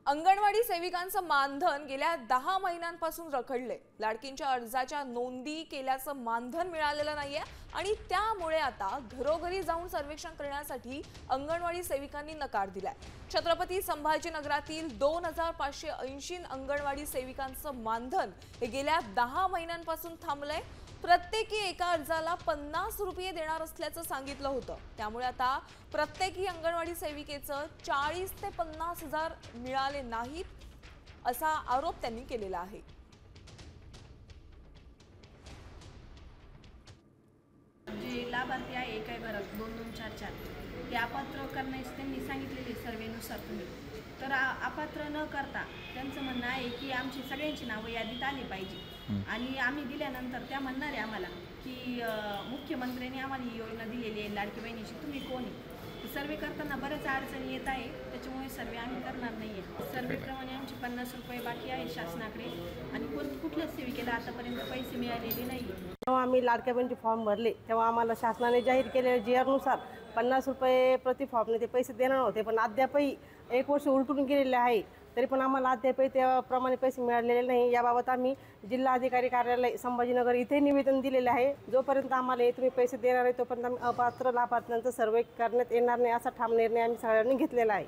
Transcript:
अंगणवाडी सेविकांचं मानधन गेल्या 10 महिन्यांपासून रखडले। लाडकींच्या अर्जाच्या नोंदी केल्याचं मानधन मिळालेलं नाहीये आणि त्यामुळे आता घरोघरी जाऊन सर्वेक्षण करण्यासाठी अंगणवाडी सेविकांनी नकार दिलाय। छत्रपती संभाजीनगरातील 2580 अंगणवाडी सेविकांचं मानधन हे गेल्या 10 महिन्यांपासून थांबलंय। प्रत्येकी एका अर्जाला 50 रुपये देणार असल्याचं सांगितलं होतं। त्यामुळे आता प्रत्येकी अंगणवाडी सेविकेचं 40 ते 50 हजार मिळाले नाहीत असा आरोप त्यांनी केलेला आहे। जे लाभार्थी आहे काय घरात 2244 ते अपात्र करण्यास त्यांनी सांगितलेले सर्वेनुसार तुम्ही तर अपात्र न करता त्यांचं म्हणणं आहे की आमची सगळ्यांची नावं यादीत आली पाहिजे आणि आम्ही दिल्यानंतर त्या म्हणणार आहे आम्हाला की मुख्यमंत्र्यांनी आम्हाला ही योजना दिलेली आहे लाडकी बहिणीची, तुम्ही कोण आहे? सर्वे करताना बऱ्याच अडचणी येत आहे, त्याच्यामुळे सर्वे आम्ही करणार नाही आहे। सर्वेप्रमाणे आमचे 50 रुपये बाकी आहे शासनाकडे आणि कुठल्याच सेविकेला आतापर्यंत पैसे मिळालेले नाही। जेव्हा आम्ही लाडक्या बहिणीचे फॉर्म भरले तेव्हा आम्हाला शासनाने जाहीर केलेल्या GR नुसार 50 रुपये प्रति फॉर्मने ते पैसे देणार होते, पण अद्यापही 1 वर्ष उलटून गेलेले आहे, तरी पण आम्हाला अद्यापही त्याप्रमाणे पैसे मिळालेले नाही। याबाबत आम्ही जिल्हाधिकारी कार्यालय संभाजीनगर इथे निवेदन दिलेले आहे। जोपर्यंत आम्हाला तुम्ही पैसे देणार आहे तोपर्यंत आम्ही अपात्र लाभार्थ्यांचा सर्वे करण्यात येणार नाही असा ठाम निर्णय आम्ही सगळ्यांनी घेतलेला आहे।